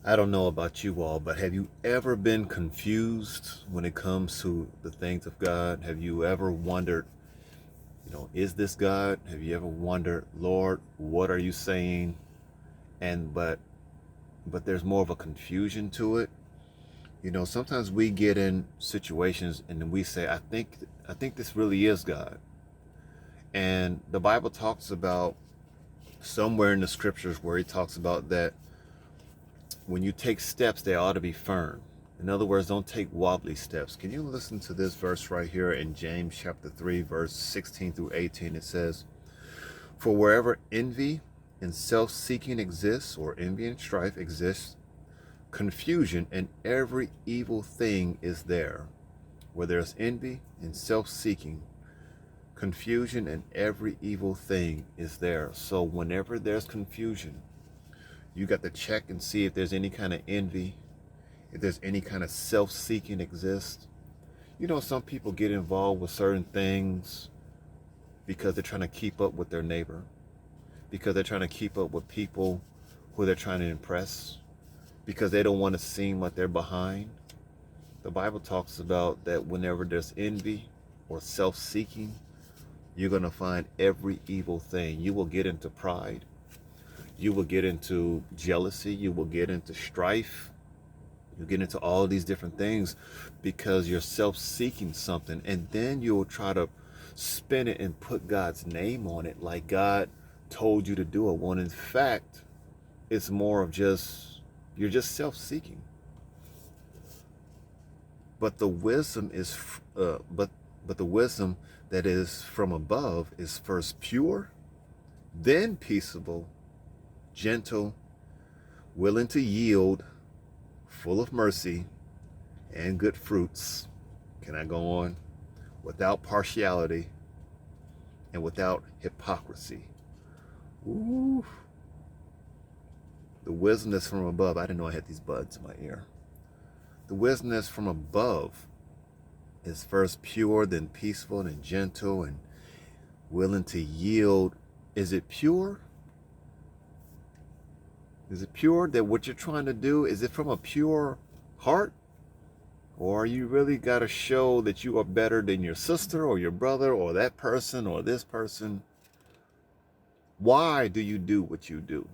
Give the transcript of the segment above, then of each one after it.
I don't know about you all, but have you ever been confused when it comes to the things of God? Have you ever wondered, is this God? Have you ever wondered, Lord, what are you saying? And but there's more of a confusion to it. Sometimes we get in situations and then we say, I think this really is God. And the Bible talks about somewhere in the scriptures where he talks about that when you take steps, they ought to be firm. In other words, don't take wobbly steps. Can you listen to this verse right here in James chapter 3, verse 16 through 18? It says, for wherever envy and self-seeking exists, or envy and strife exists, confusion and every evil thing is there. Where there's envy and self-seeking, confusion and every evil thing is there. So whenever there's confusion, you got to check and see if there's any kind of envy, if there's any kind of self-seeking exists. Some people get involved with certain things because they're trying to keep up with their neighbor, because they're trying to keep up with people who they're trying to impress, because they don't want to seem like they're behind. The Bible talks about that whenever there's envy or self-seeking, you're going to find every evil thing. You will get into pride. You will get into jealousy. You will get into strife. You get into all these different things because you're self-seeking something, and then you'll try to spin it and put God's name on it like God told you to do it. When in fact, it's more of just, you're just self-seeking. But the wisdom is, but the wisdom that is from above is first pure, then peaceable, gentle, willing to yield, full of mercy and good fruits. Can I go on? Without partiality and without hypocrisy. Ooh. The wisdom that's from above. I didn't know I had these buds in my ear. The wisdom that's from above is first pure, then peaceful, then gentle, and willing to yield. Is it pure? Is it pure that what you're trying to do, is it from a pure heart? Or you really got to show that you are better than your sister or your brother or that person or this person? Why do you do what you do?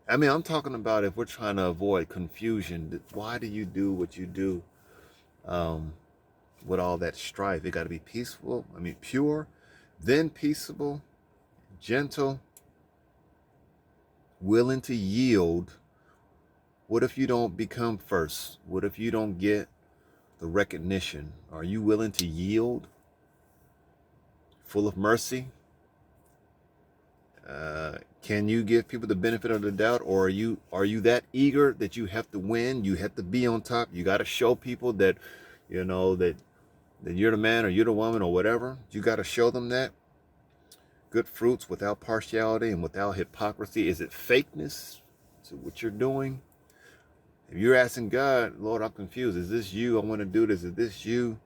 I mean, I'm talking about if we're trying to avoid confusion, why do you do what you do um, with all that strife? It got to be peaceful, pure, then peaceable, gentle, willing to yield. What if you don't become first? What if you don't get the recognition? Are you willing to yield? Full of mercy? Can you give people the benefit of the doubt, or are you that eager that you have to win? You have to be on top. You got to show people that that you're the man or you're the woman or whatever. You got to show them that. Good fruits without partiality and without hypocrisy. Is it fakeness to what you're doing? If you're asking God, Lord, I'm confused. Is this you? I want to do this. Is this you?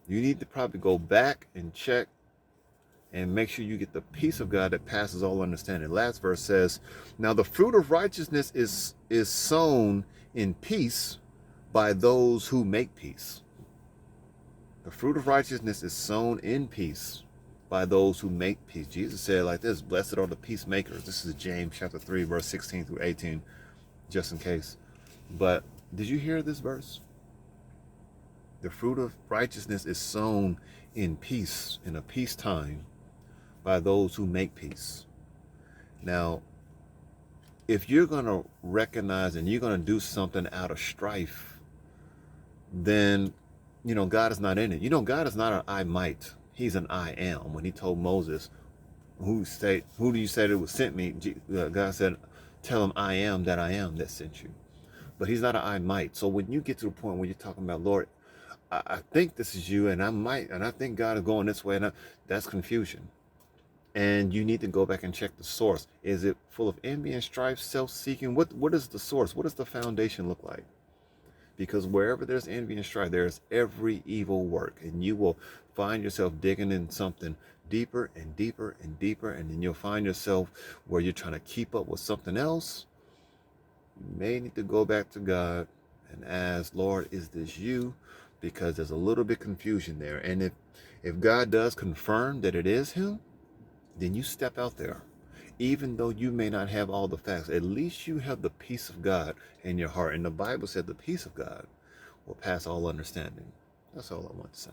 You need to probably go back and check and make sure you get the peace of God that passes all understanding. Last verse says, now the fruit of righteousness is sown in peace by those who make peace. The fruit of righteousness is sown in peace by those who make peace. Jesus said it like this, blessed are the peacemakers. This is James chapter 3, verse 16 through 18, just in case. But did you hear this verse? The fruit of righteousness is sown in peace, in a peacetime, by those who make peace. Now, if you're going to recognize and you're going to do something out of strife, then, God is not in it. God is not an I might. He's an I am. When he told Moses, who do you say that was sent me? God said, tell him I am that sent you. But he's not an I might. So when you get to the point where you're talking about, Lord, I think this is you, and I might, and I think God is going this way, and that's confusion. And you need to go back and check the source. Is it full of envy and strife, self-seeking? What is the source? What does the foundation look like? Because wherever there's envy and strife, there's every evil work. And you will find yourself digging in something deeper and deeper and deeper. And then you'll find yourself where you're trying to keep up with something else. You may need to go back to God and ask, Lord, is this you? Because there's a little bit confusion there. And if God does confirm that it is him, then you step out there. Even though you may not have all the facts, at least you have the peace of God in your heart. And the Bible said the peace of God will pass all understanding. That's all I want to say.